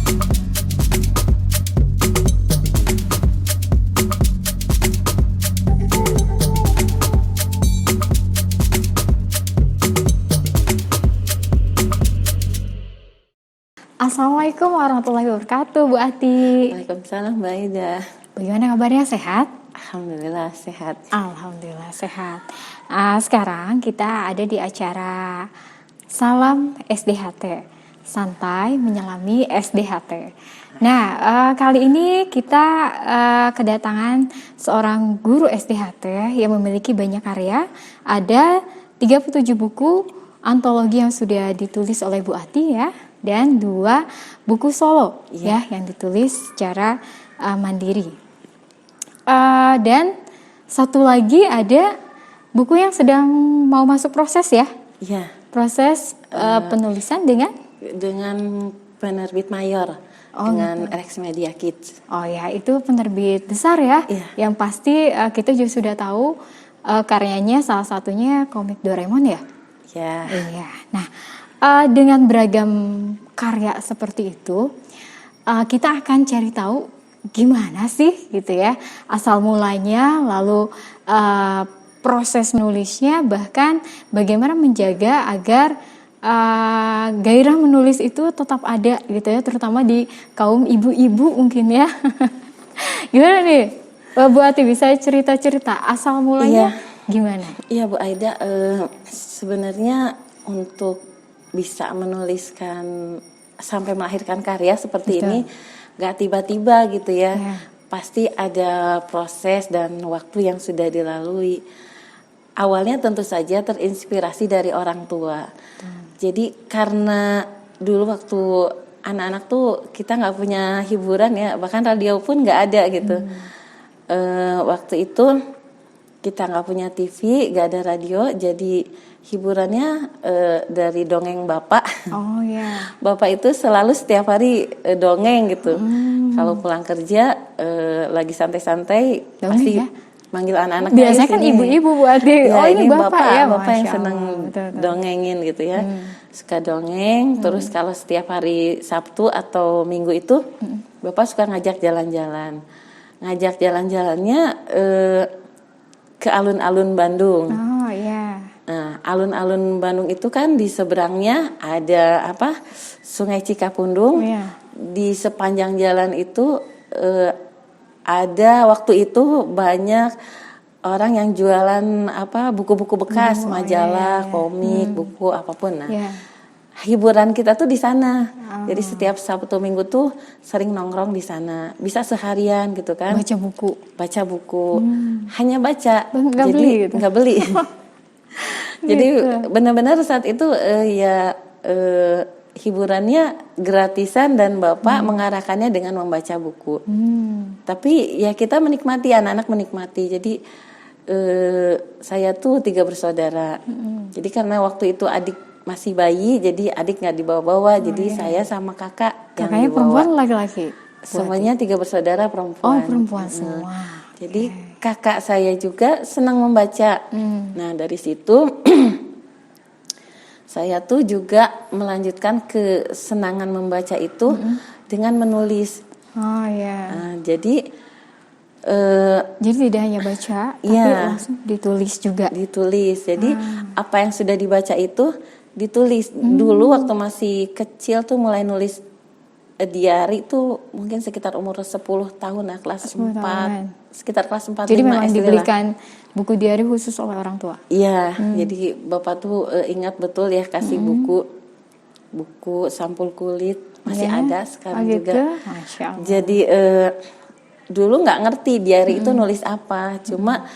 Assalamualaikum warahmatullahi wabarakatuh, Bu Ati. Waalaikumsalam, Mbak Ida. Bagaimana kabarnya, sehat? Alhamdulillah sehat. Alhamdulillah sehat. Sekarang kita ada di acara Salam SDHT, santai menyelami SDHT. Nah, kali ini kita kedatangan seorang guru SDHT yang memiliki banyak karya. Ada 37 buku antologi yang sudah ditulis oleh Bu Ati ya, dan 2 buku solo ya yang ditulis secara mandiri. Dan satu lagi ada buku yang sedang mau masuk proses ya? Iya. Proses penulisan dengan penerbit mayor, dengan Rex Media Kids. Oh ya, itu penerbit besar ya? Iya. Yang pasti kita juga sudah tahu karyanya salah satunya komik Doraemon ya? Ya. Iya. Nah, dengan beragam karya seperti itu, kita akan cari tahu gimana sih gitu ya asal mulanya, lalu proses menulisnya, bahkan bagaimana menjaga agar gairah menulis itu tetap ada gitu ya, terutama di kaum ibu-ibu mungkin ya. Gimana nih Bu Ati, bisa cerita-cerita asal mulanya gimana? Iya, Bu Aida, sebenarnya untuk bisa menuliskan sampai melahirkan karya seperti ini gak tiba-tiba gitu ya. Pasti ada proses dan waktu yang sudah dilalui. Awalnya tentu saja terinspirasi dari orang tua. Jadi karena dulu waktu anak-anak tuh kita gak punya hiburan ya, bahkan radio pun gak ada gitu. Waktu itu kita gak punya TV, gak ada radio, jadi hiburannya dari dongeng Bapak. Oh ya. Bapak itu selalu setiap hari dongeng gitu. Kalau pulang kerja lagi santai-santai pasti ya? manggil anak-anak. Biasanya kan ibu-ibu Bu Ati. Ya, oh ini Bapak ya. Bapak yang Masya seneng Allah. dongengin gitu ya. Suka dongeng. Terus kalau setiap hari Sabtu atau Minggu itu Bapak suka ngajak jalan-jalan. Ngajak jalan-jalannya ke alun-alun Bandung. Oh iya. Nah, alun-alun Bandung itu kan di seberangnya ada Sungai Cikapundung. Di sepanjang jalan itu ada waktu itu banyak orang yang jualan buku-buku bekas, majalah, komik, buku apapun. Nah, hiburan kita tuh di sana. Jadi setiap Sabtu Minggu tuh sering nongkrong di sana. Bisa seharian gitu kan. Baca buku. Hanya baca. Nggak beli. Jadi benar-benar saat itu hiburannya gratisan dan Bapak mengarahkannya dengan membaca buku. Tapi ya kita menikmati, anak-anak menikmati. Jadi saya tuh 3 bersaudara. Jadi karena waktu itu adik masih bayi, jadi adik nggak dibawa-bawa. Jadi saya sama kakak yang dibawa. Perempuan laki-laki? Semuanya 3 bersaudara perempuan. Oh, perempuan semua. Jadi kakak saya juga senang membaca. Nah, dari situ saya tuh juga melanjutkan kesenangan membaca itu dengan menulis. Oh ya. Nah, jadi tidak hanya baca, tapi langsung ditulis juga. Ditulis. Jadi apa yang sudah dibaca itu ditulis. Dulu waktu masih kecil tuh mulai nulis diary tuh mungkin sekitar umur 10 tahun lah, kelas 4. Sekitar kelas 4 Jadi 5 memang SD dibelikan buku diary khusus oleh orang tua. Iya, jadi Bapak tuh ingat betul ya kasih buku sampul kulit, masih ada sekarang juga. Masya Allah. Jadi dulu nggak ngerti diary itu nulis apa, cuma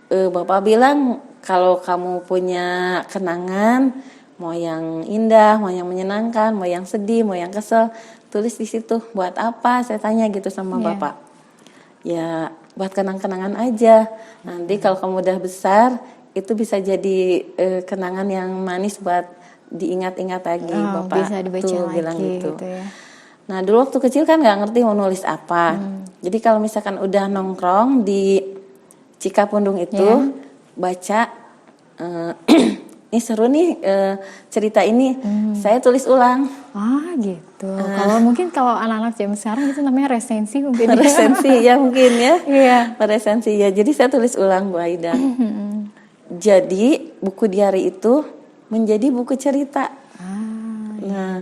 Bapak bilang kalau kamu punya kenangan, mau yang indah, mau yang menyenangkan, mau yang sedih, mau yang kesel, tulis di situ. Buat apa? Saya tanya gitu sama Bapak. Ya buat kenang-kenangan aja. Nanti kalau kamu udah besar, itu bisa jadi kenangan yang manis buat diingat-ingat lagi. Bapak bisa dibaca tuh lagi, bilang gitu. Ya. Nah dulu waktu kecil kan nggak ngerti mau nulis apa. Jadi kalau misalkan udah nongkrong di Cikapundung itu baca ini seru nih cerita ini, saya tulis ulang. Gitu. Kalau anak-anak zaman sekarang itu namanya resensi mungkin. Resensi ya mungkin ya. Iya. Resensi ya. Jadi saya tulis ulang Bu Aida. Jadi buku diari itu menjadi buku cerita. Nah,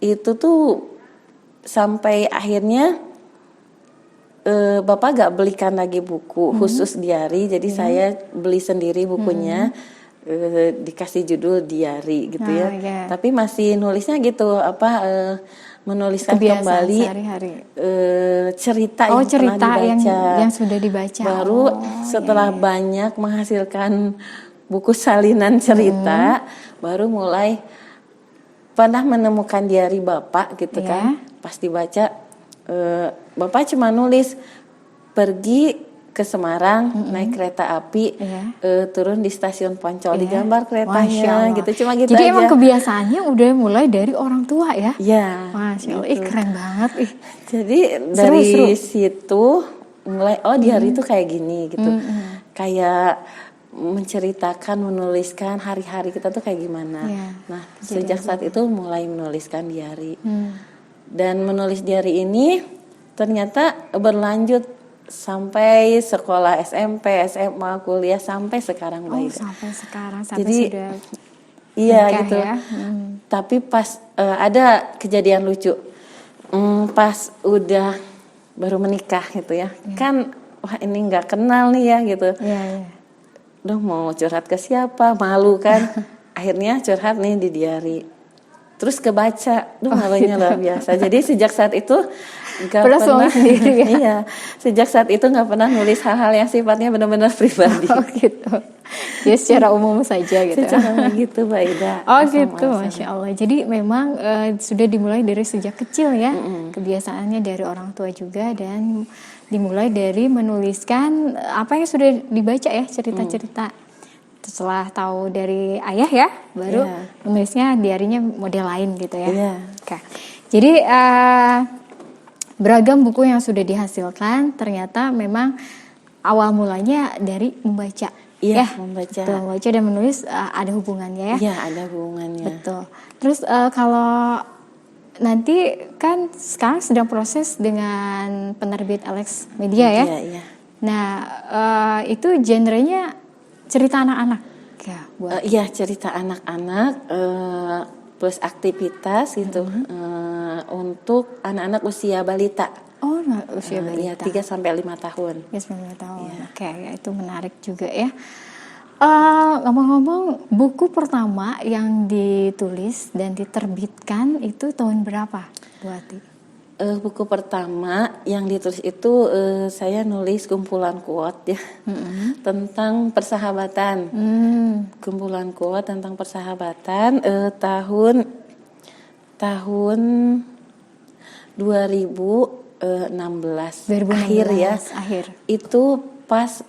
itu tuh sampai akhirnya Bapak gak belikan lagi buku khusus diari, jadi saya beli sendiri bukunya, dikasih judul diari gitu ya. Tapi masih nulisnya gitu, menuliskan kebiasaan kembali sehari-hari. cerita yang pernah dibaca. Yang sudah dibaca. Baru setelah banyak menghasilkan buku salinan cerita, baru mulai pernah menemukan diari Bapak gitu kan, pas dibaca. Bapak cuma nulis pergi ke Semarang naik kereta api, turun di stasiun Poncol, digambar keretanya gitu, cuma gitu. Jadi aja. emang kebiasaannya udah mulai dari orang tua ya? Iya. Masya Allah, keren banget. Jadi dari situ mulai di hari itu kayak gini gitu, kayak menceritakan, menuliskan hari-hari kita tuh kayak gimana. Nah sejak saat itu mulai menuliskan diari. Dan menulis diari ini ternyata berlanjut sampai sekolah SMP, SMA, kuliah sampai sekarang Mbak Ida. Sampai sekarang, jadi, sudah iya nikah gitu. Ya? Tapi pas ada kejadian lucu, pas udah baru menikah gitu ya, kan wah ini nggak kenal nih ya gitu. Duh mau curhat ke siapa, malu kan. Akhirnya curhat nih di diari. Terus kebaca, malunya luar biasa. Jadi sejak saat itu nggak pernah sendiri ya? Iya, sejak saat itu nggak pernah nulis hal-hal yang sifatnya benar-benar pribadi. Gitu. Jadi secara umum saja gitu. Secara gitu, Mbak Ida. Gitu, Masya Allah. Jadi memang sudah dimulai dari sejak kecil ya, kebiasaannya dari orang tua juga, dan dimulai dari menuliskan apa yang sudah dibaca ya, cerita-cerita. Setelah tahu dari ayah ya, baru menulisnya diarinya model lain gitu ya. Oke. Jadi beragam buku yang sudah dihasilkan ternyata memang awal mulanya dari membaca. Membaca. Betul, membaca dan menulis ada hubungannya ya. Iya, ada hubungannya. Betul. Terus kalau nanti kan sekarang sedang proses dengan penerbit Alex Media ya. Iya. Nah, itu genrenya cerita anak-anak ya, iya cerita anak-anak plus aktivitas gitu untuk anak-anak usia balita. Usia balita. 3 sampai 5 tahun. 3 sampai 5 tahun. Oke, ya itu menarik juga ya. Ngomong-ngomong, buku pertama yang ditulis dan diterbitkan itu tahun berapa, Bu Ati? Buku pertama yang ditulis itu saya nulis kumpulan quote ya tentang persahabatan. Kumpulan quote tentang persahabatan tahun 2016 akhir ya. Itu pas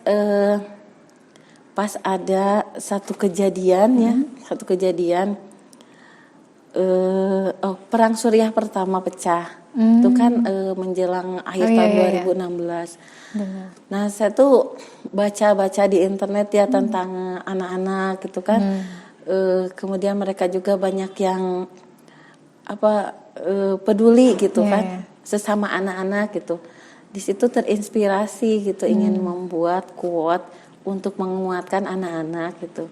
ada satu kejadian Perang Suriah pertama pecah. Itu kan menjelang akhir tahun 2016. Nah, saya tuh baca-baca di internet ya tentang anak-anak gitu kan. Kemudian mereka juga banyak yang peduli gitu kan sesama anak-anak gitu. Di situ terinspirasi gitu, ingin membuat quote untuk menguatkan anak-anak gitu.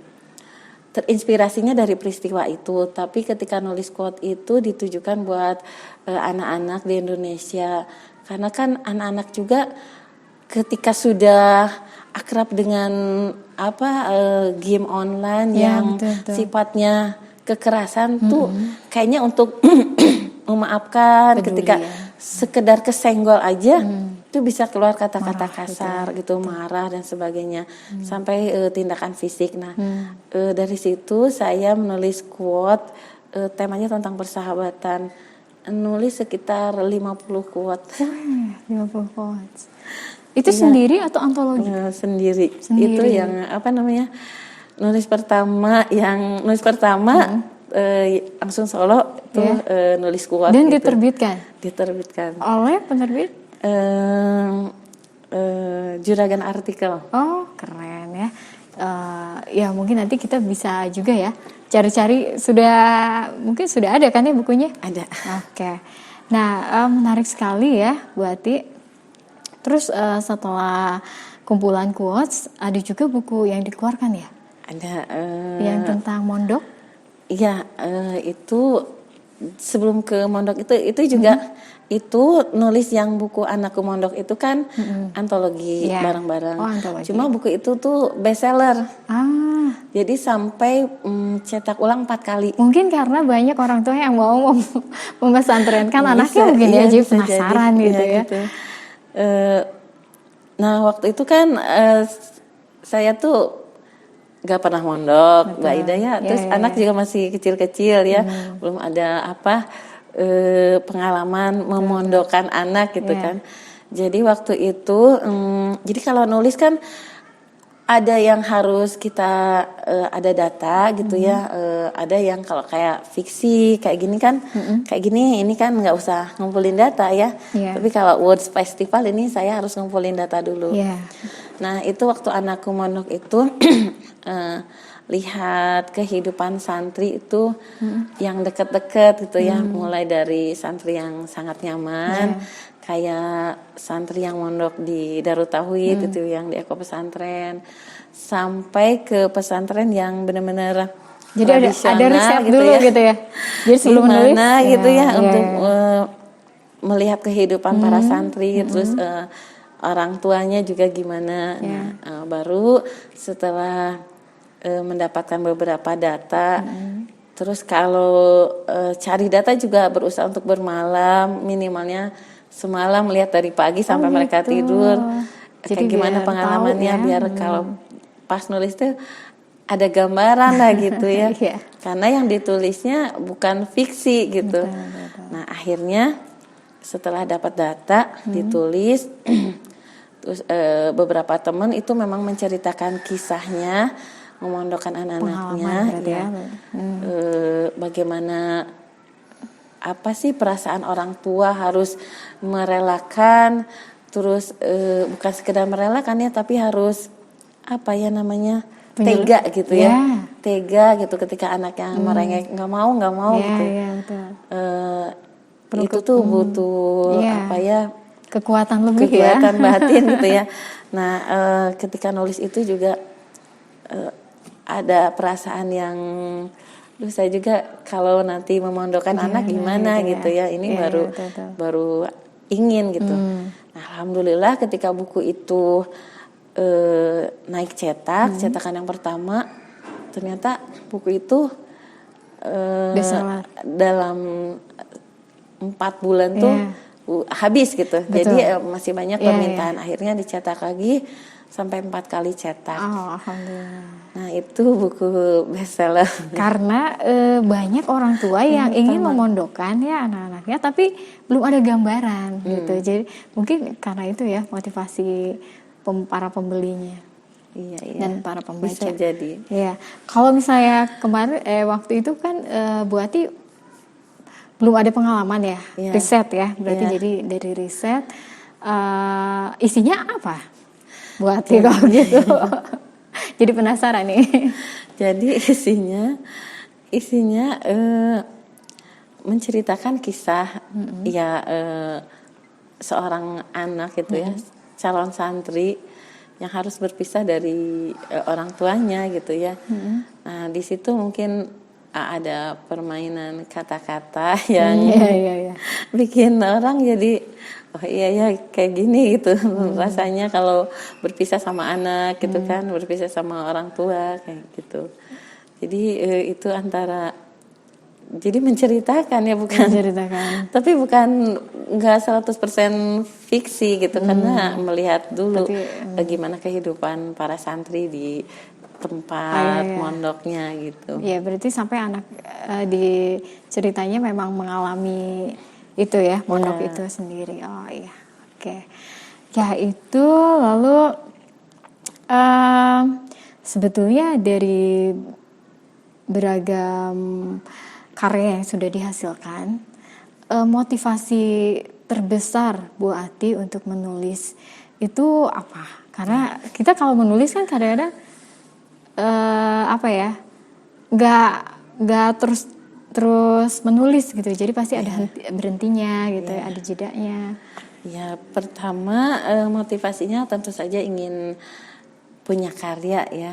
Terinspirasinya dari peristiwa itu, tapi ketika nulis quote itu ditujukan buat anak-anak di Indonesia, karena kan anak-anak juga ketika sudah akrab dengan game online yang sifatnya kekerasan tuh kayaknya untuk memaafkan ketika sekedar kesenggol aja itu bisa keluar kata-kata kasar gitu, marah dan sebagainya, sampai tindakan fisik. Nah, dari situ saya menulis quote temanya tentang persahabatan. Nulis sekitar 50 quote. 50 quotes. Itu sendiri atau antologi? Sendiri. Itu yang nulis pertama langsung solo itu nulis quote. Dan gitu. diterbitkan oleh penerbit Juragan Artikel. Oh, keren ya. Ya mungkin nanti kita bisa juga ya cari-cari, mungkin sudah ada kan ya bukunya? Ada. Oke. Nah, menarik sekali ya Bu Ati. Terus setelah kumpulan quotes, ada juga buku yang dikeluarkan ya? Ada. Yang tentang mondok? Iya, itu sebelum ke mondok itu juga itu nulis yang buku Anakku Mondok itu kan antologi bareng-bareng. Oh, antologi. Cuma buku itu tuh bestseller. Jadi sampai cetak ulang 4 kali. Mungkin karena banyak orang tua yang mau memesantrenkan anaknya mungkin ya, jadi penasaran gitu ya. Gitu. Nah waktu itu kan saya tuh gak pernah mondok, Mbak Ida ya. Terus anak juga masih kecil-kecil ya, belum ada pengalaman memondokkan anak gitu kan. Jadi waktu itu, jadi kalau nulis kan ada yang harus kita ada data gitu ya, ada yang kalau kayak fiksi kayak gini kan, kayak gini ini kan nggak usah ngumpulin data ya. Tapi kalau Words Festival ini saya harus ngumpulin data dulu. Nah itu waktu Anakku Mondok itu lihat kehidupan santri itu yang deket-deket gitu ya, mulai dari santri yang sangat nyaman, kayak santri yang mondok di Darut Tauhid itu yang di Eko Pesantren, sampai ke pesantren yang benar-benar jadi ada riset gitu dulu ya. Gitu ya. Jadi sebelum menulis gitu ya untuk melihat kehidupan para santri, terus orang tuanya juga gimana. Nah, baru setelah mendapatkan beberapa data, terus kalau cari data juga berusaha untuk bermalam, minimalnya semalam melihat dari pagi sampai mereka tidur. Jadi kayak gimana pengalamannya biar kalau pas nulis tuh ada gambaran lah gitu ya. Karena yang ditulisnya bukan fiksi gitu. Nah akhirnya setelah dapat data ditulis, terus beberapa teman itu memang menceritakan kisahnya memondokkan anak-anaknya ya. Bagaimana apa sih perasaan orang tua harus merelakan, terus bukan sekedar merelakan ya, tapi harus apa ya namanya, tega gitu ya, tega gitu ketika anaknya merengek nggak mau gitu. Itu tuh butuh apa ya, kekuatan lebih kekuatan batin gitu ya. Nah ketika nulis itu juga ada perasaan yang saya juga kalau nanti memondokkan anak gimana gitu ya. Ini baru ingin gitu. Nah, alhamdulillah ketika buku itu naik cetakan yang pertama, ternyata buku itu dalam 4 bulan tuh habis gitu. Jadi masih banyak permintaan. Akhirnya dicetak lagi sampai 4 kali cetak. Alhamdulillah. Nah itu buku bestseller. Karena banyak orang tua yang ingin memondokkan ya anak-anaknya, tapi belum ada gambaran gitu. Jadi mungkin karena itu ya motivasi para pembelinya. Dan para pembaca. Bisa jadi. Iya. Kalau misalnya kemarin waktu itu kan Bu Ati belum ada pengalaman ya, riset ya. Berarti jadi dari riset isinya apa? Bu Ati kalau gitu. Jadi penasaran nih. Jadi isinya menceritakan kisah seorang anak gitu ya, calon santri yang harus berpisah dari orang tuanya gitu ya. Nah di situ mungkin ada permainan kata-kata yang bikin orang jadi oh iya ya kayak gini gitu rasanya kalau berpisah sama anak gitu kan, berpisah sama orang tua kayak gitu. Jadi itu antara jadi menceritakan ya, bukan tapi bukan nggak 100% fiksi gitu, karena melihat dulu bagaimana kehidupan para santri di tempat mondoknya gitu. Iya, berarti sampai anak di ceritanya memang mengalami itu ya, mondok itu sendiri. Oh iya, oke. Ya itu lalu sebetulnya dari beragam karya yang sudah dihasilkan, motivasi terbesar Bu Ati untuk menulis itu apa? Karena kita kalau menulis kan kadang-kadang apa ya, nggak terus menulis gitu. Jadi pasti ada berhentinya gitu ya, ada jedanya. Ya, pertama motivasinya tentu saja ingin punya karya ya,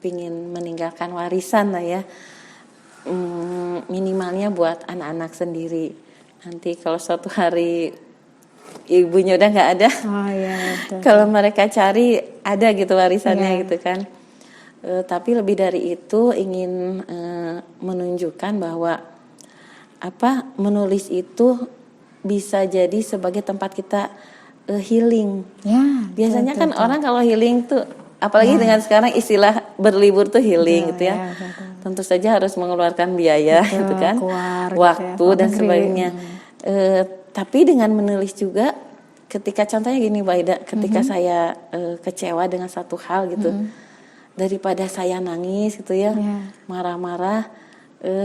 pingin meninggalkan warisan lah ya, minimalnya buat anak-anak sendiri. Nanti kalau suatu hari ibunya udah nggak ada, Oh iya, betul. kalau mereka cari ada gitu warisannya gitu kan. Tapi lebih dari itu ingin menunjukkan bahwa menulis itu bisa jadi sebagai tempat kita healing. Ya, Biasanya betul, kan betul. orang kalau healing tuh, apalagi dengan sekarang istilah berlibur tuh healing gitu ya. Betul. Tentu saja harus mengeluarkan biaya Betul, gitu kan, keluar gitu ya, waktu keluar dan negeri. sebagainya. Tapi dengan menulis juga, ketika contohnya gini Mbak Ida, ketika saya kecewa dengan satu hal gitu, daripada saya nangis gitu ya, marah-marah,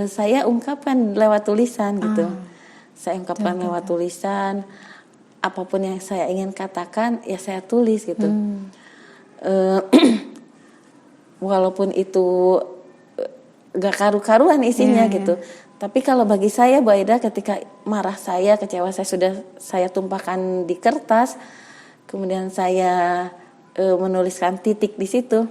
saya ungkapkan lewat tulisan gitu. Saya ungkapkan lewat tulisan, apapun yang saya ingin katakan ya saya tulis gitu. Walaupun itu gak karu-karuan isinya gitu. Tapi kalau bagi saya Bu Aida, ketika marah saya, kecewa saya tumpahkan di kertas, kemudian saya menuliskan titik di situ.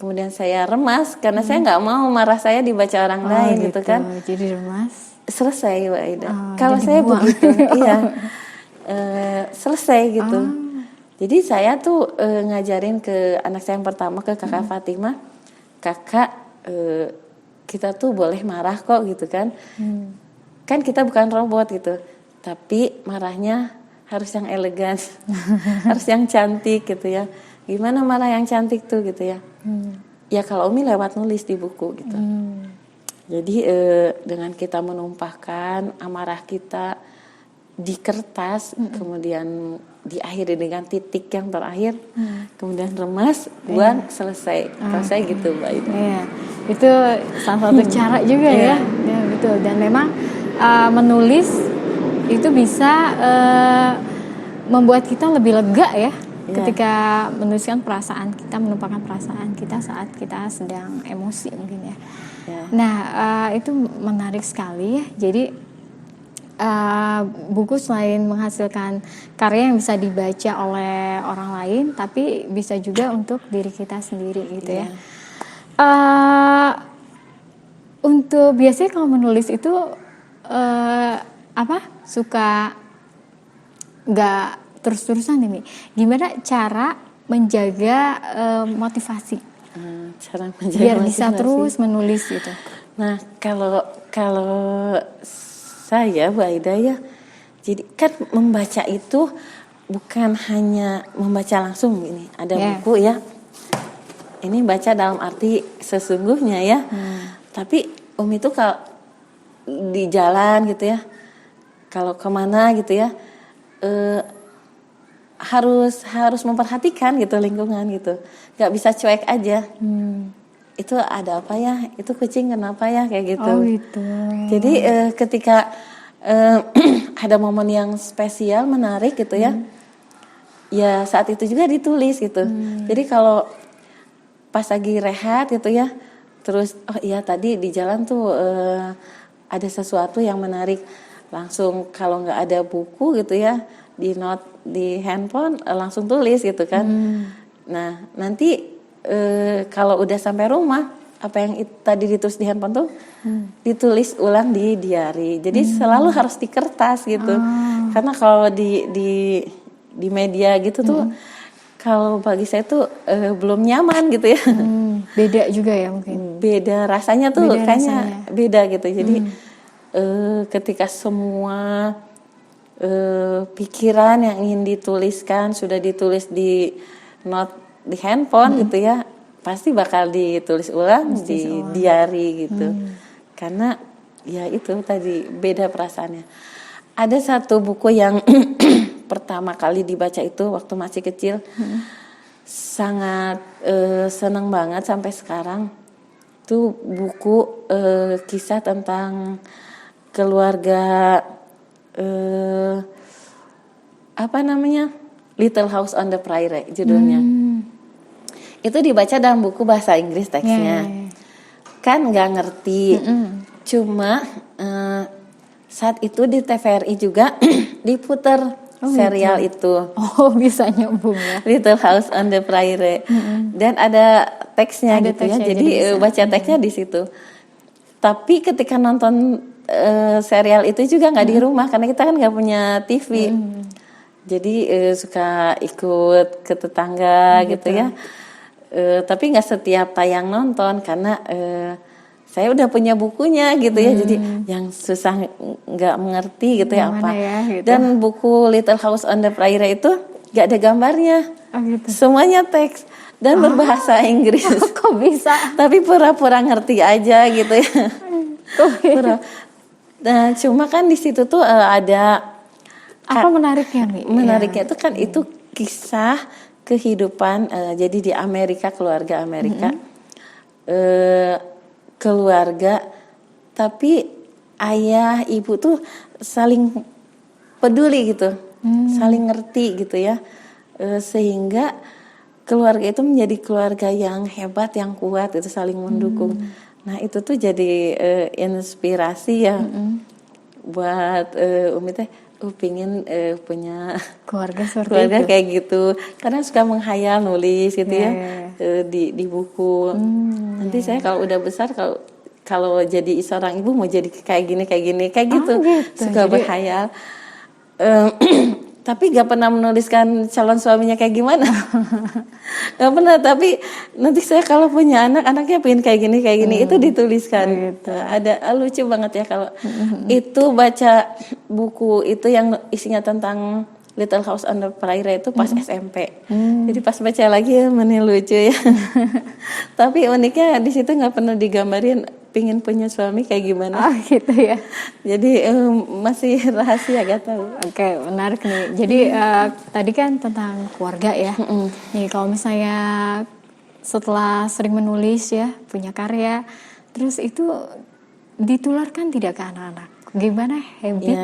Kemudian saya remas karena saya nggak mau marah saya dibaca orang lain gitu kan. Jadi remas. Selesai Bu Aida. Kalau saya begitu, iya. Selesai gitu. Jadi saya tuh ngajarin ke anak saya yang pertama, ke kakak Fatimah, kakak kita tuh boleh marah kok gitu kan. Kan kita bukan robot gitu, tapi marahnya harus yang elegan, harus yang cantik gitu ya. Gimana marah yang cantik tuh gitu ya. Ya kalau Umi lewat nulis di buku gitu. Jadi dengan kita menumpahkan amarah kita di kertas, kemudian diakhiri dengan titik yang terakhir, kemudian remas, buang, selesai. Kalau saya gitu Mbak Ida. Iya, itu salah satu cara juga ya. Ya betul. Dan memang menulis itu bisa membuat kita lebih lega ya. Ketika menuliskan perasaan kita, menumpahkan perasaan kita saat kita sedang emosi mungkin ya. Nah, itu menarik sekali ya. Jadi buku selain menghasilkan karya yang bisa dibaca oleh orang lain, tapi bisa juga untuk diri kita sendiri gitu ya. Untuk biasanya kalau menulis itu suka nggak terus-terusan nih, gimana cara menjaga motivasi? Cara menjaga Biar motivasi. bisa terus menulis gitu. Nah, kalau saya Bu Aida ya, jadi kan membaca itu bukan hanya membaca langsung ini. Ada buku ya. Ini baca dalam arti sesungguhnya ya. Tapi Umi itu kalau di jalan gitu ya, kalau kemana gitu ya, harus memperhatikan gitu lingkungan gitu. Gak bisa cuek aja. Itu ada apa ya? Itu kucing kenapa ya? Kayak gitu. Oh gitu. Jadi ketika ada momen yang spesial, menarik gitu ya, ya saat itu juga ditulis gitu. Jadi kalau pas lagi rehat gitu ya, terus oh iya tadi di jalan tuh ada sesuatu yang menarik, langsung kalau nggak ada buku gitu ya, di note di handphone langsung tulis gitu kan. Nah nanti kalau udah sampai rumah, apa yang tadi ditulis di handphone tuh ditulis ulang di diary. Jadi selalu harus di kertas gitu. Karena kalau di media gitu tuh, kalau bagi saya tuh belum nyaman gitu ya. Beda juga ya mungkin. Beda rasanya tuh, kayaknya beda gitu. Jadi ketika semua pikiran yang ingin dituliskan sudah ditulis di note di handphone gitu ya, pasti bakal ditulis ulang di diary gitu. Karena ya itu tadi beda perasaannya. Ada satu buku yang pertama kali dibaca itu waktu masih kecil, sangat senang banget sampai sekarang. Itu buku kisah tentang keluarga Little House on the Prairie judulnya. Itu dibaca dalam buku bahasa Inggris teksnya. Kan nggak ngerti. Cuma saat itu di TVRI juga diputer serial itu. Oh, bisa nyambung ya. Little House on the Prairie. Dan ada teksnya Ada gitu ya. teksnya, Jadi bisa. baca teksnya di situ. Tapi ketika nonton serial itu juga nggak di rumah karena kita kan nggak punya TV. Jadi suka ikut ke tetangga gitu ya. Tapi nggak setiap tayang nonton karena saya udah punya bukunya gitu ya. Jadi yang susah nggak mengerti gitu ya Yang apa. mana ya, gitu. Dan buku Little House on the Prairie itu nggak ada gambarnya. Oh, gitu. Semuanya teks dan berbahasa Inggris. Kok bisa? Tapi pura-pura ngerti aja gitu ya. Nah, cuma kan di situ tuh ada Apa menariknya nih? menariknya itu kan itu kisah kehidupan jadi di Amerika, keluarga Amerika, keluarga tapi ayah ibu tuh saling peduli gitu, saling ngerti gitu ya, sehingga keluarga itu menjadi keluarga yang hebat, yang kuat, itu saling mendukung. Nah itu tuh jadi inspirasi ya buat Umi teh, pingin punya Keluarga seperti keluarga itu. kayak gitu. Karena suka menghayal nulis gitu ya di buku. Nanti saya kalau udah besar kalau jadi seorang ibu mau jadi kayak gini kayak gitu. Gitu. Suka Jadi berhayal. Tapi gak pernah menuliskan calon suaminya kayak gimana. Gak pernah, tapi nanti saya kalau punya anaknya pengen kayak gini itu dituliskan. Gitu. Ada lucu banget ya kalau itu baca buku itu yang isinya tentang Little House on the Prairie itu pas SMP. Jadi pas baca lagi mana lucu ya. Tapi uniknya di situ nggak pernah digambarin pingin punya suami kayak gimana. Oh, gitu ya. Jadi masih rahasia gak tahu. Oke, menarik nih. Jadi tadi kan tentang keluarga ya. Nih kalau misalnya setelah sering menulis ya, punya karya, terus itu ditularkan tidak ke anak-anak? Gimana habit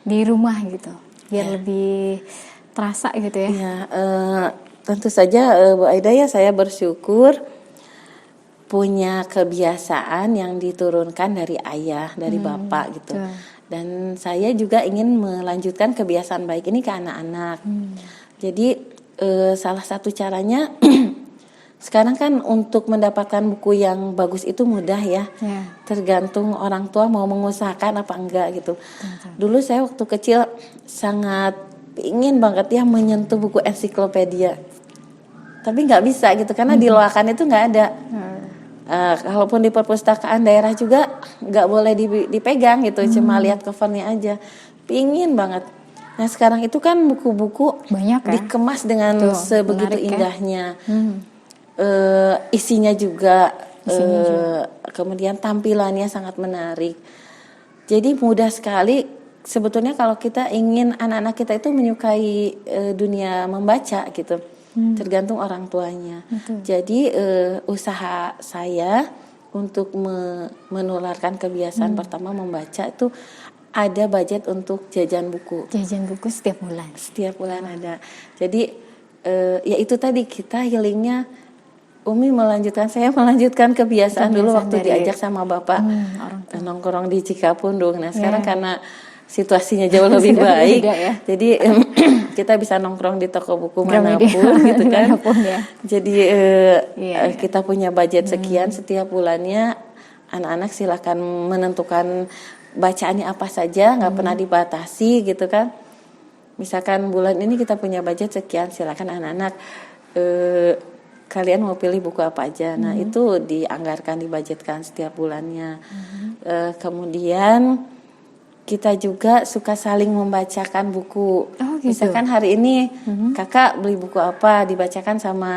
di rumah gitu, biar lebih terasa gitu ya? Ya, tentu saja Bu Aida ya, saya bersyukur punya kebiasaan yang diturunkan dari ayah, dari bapak gitu. Dan saya juga ingin melanjutkan kebiasaan baik ini ke anak-anak. Jadi salah satu caranya sekarang kan untuk mendapatkan buku yang bagus itu mudah ya. Tergantung orang tua mau mengusahakan apa enggak gitu. Dulu saya waktu kecil sangat ingin banget ya menyentuh buku ensiklopedia. Tapi nggak bisa gitu karena di loakan itu nggak ada. Kalaupun di perpustakaan daerah juga nggak boleh dipegang gitu, cuma lihat covernya aja. Pingin banget. Nah sekarang itu kan buku-buku banyak ya? Dikemas dengan sebegitu menarik, indahnya. Isinya juga, kemudian tampilannya sangat menarik. Jadi mudah sekali sebetulnya kalau kita ingin anak-anak kita itu menyukai dunia membaca gitu. Tergantung orang tuanya. Jadi usaha saya untuk menularkan kebiasaan pertama membaca itu ada budget untuk jajan buku. Jajan buku setiap bulan. Setiap bulan ada. Jadi ya itu tadi kita healingnya. Saya melanjutkan kebiasaan dulu waktu diajak sama bapak nongkrong di Cikapundung. Nah sekarang karena situasinya jauh lebih baik, ya? Jadi kita bisa nongkrong di toko buku manapun gitu kan. Jadi kita punya budget sekian setiap bulannya. Anak-anak silakan menentukan bacaannya apa saja, nggak pernah dibatasi gitu kan. Misalkan bulan ini kita punya budget sekian, silakan anak-anak kalian mau pilih buku apa aja. Nah itu dianggarkan, dibudgetkan setiap bulannya. Kemudian kita juga suka saling membacakan buku. Gitu. Misalkan hari ini kakak beli buku apa, dibacakan sama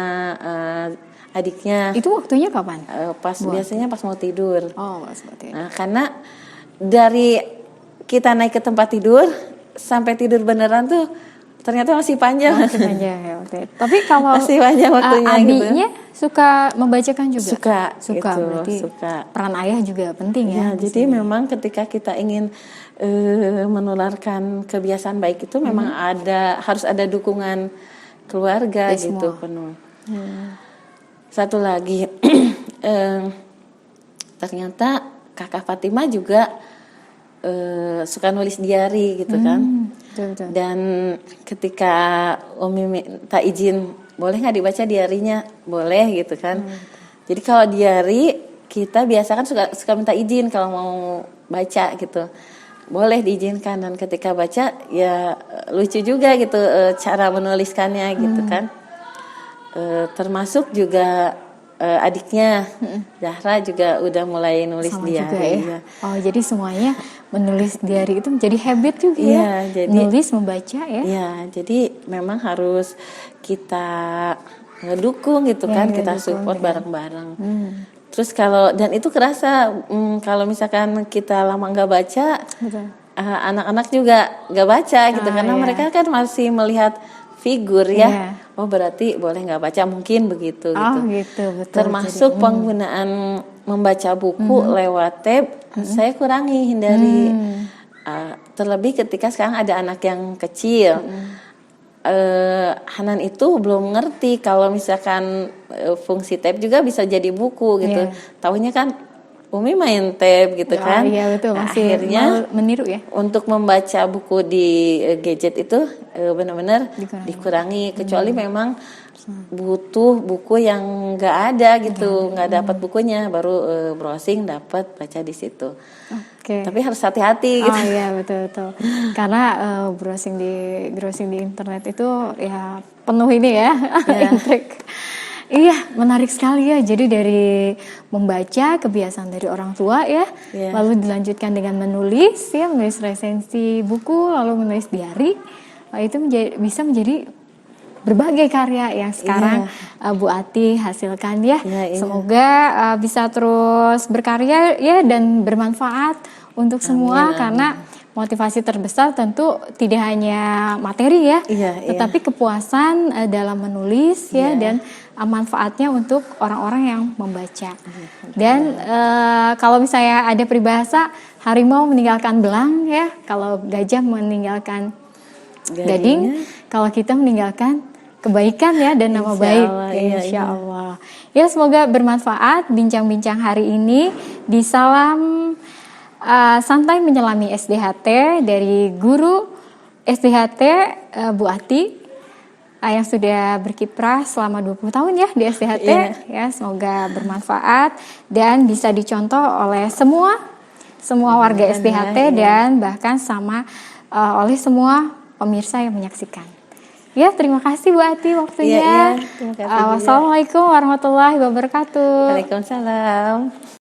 adiknya. Itu waktunya kapan? Biasanya pas mau tidur. Oh, seperti itu. Nah, karena dari kita naik ke tempat tidur sampai tidur beneran tuh ternyata masih panjang. Masih panjang ya waktu itu. Tapi kalau masih panjang waktunya adiknya suka membacakan juga? Suka gitu, berarti peran ayah juga penting ya. Jadi memang ketika kita ingin menularkan kebiasaan baik itu memang harus ada dukungan keluarga gitu penuh. Satu lagi, ternyata kakak Fatima juga suka nulis diary gitu kan. Betul. Dan ketika Umi minta izin, boleh nggak dibaca diarinya? Boleh gitu kan. Jadi kalau diary kita biasa kan suka minta izin kalau mau baca gitu. Boleh diizinkan, dan ketika baca ya lucu juga gitu cara menuliskannya gitu kan. Termasuk juga adiknya Zahra juga udah mulai nulis Sama diary juga ya. ya. Oh, jadi semuanya menulis diary itu menjadi habit juga ya. Iya, jadi Nulis, membaca ya. ya, jadi memang harus kita ngedukung gitu kan, kita dukung, support ya. bareng-bareng. Terus kalau, dan itu kerasa kalau misalkan kita lama nggak baca, Betul. anak-anak juga nggak baca gitu, karena iya. mereka kan masih melihat figur ya. Iya. Oh berarti boleh nggak baca, mungkin begitu Oh gitu. gitu, betul. Termasuk Jadi, penggunaan membaca buku lewat tab, saya kurangi, hindari. Terlebih ketika sekarang ada anak yang kecil. Hanan itu belum ngerti kalau misalkan fungsi tab juga bisa jadi buku gitu. Tahunya kan Umi main tab gitu kan. Iya betul, Nah, masih akhirnya meniru ya. untuk membaca buku di gadget itu benar-benar dikurangi. Kecuali memang butuh buku yang nggak ada gitu, nggak dapat bukunya, baru browsing dapat baca di situ. Oke. Tapi harus hati-hati gitu. Oh iya betul. Karena browsing di internet itu ya penuh ini ya, intrik. Iya, menarik sekali ya. Jadi dari membaca, kebiasaan dari orang tua ya, lalu dilanjutkan dengan menulis ya, menulis resensi buku, lalu menulis diary. Itu bisa menjadi berbagai karya yang sekarang Bu Ati hasilkan ya. Semoga bisa terus berkarya ya dan bermanfaat untuk semua. Karena motivasi terbesar tentu tidak hanya materi ya, tetapi kepuasan dalam menulis ya, dan manfaatnya untuk orang-orang yang membaca. Dan kalau misalnya ada peribahasa, harimau meninggalkan belang ya, kalau gajah meninggalkan gading, kalau kita meninggalkan kebaikan ya dan nama baik. Insya Allah. Ya semoga bermanfaat bincang-bincang hari ini di Salam Santai Menyelami SDHT dari guru SDHT Bu Ati yang sudah berkiprah selama 20 tahun ya di SDHT. Ya semoga bermanfaat dan bisa dicontoh oleh semua warga SDHT dan bahkan oleh semua pemirsa yang menyaksikan. Ya, terima kasih Bu Ati waktunya. Terima kasih. Wassalamualaikum warahmatullahi wabarakatuh. Waalaikumsalam.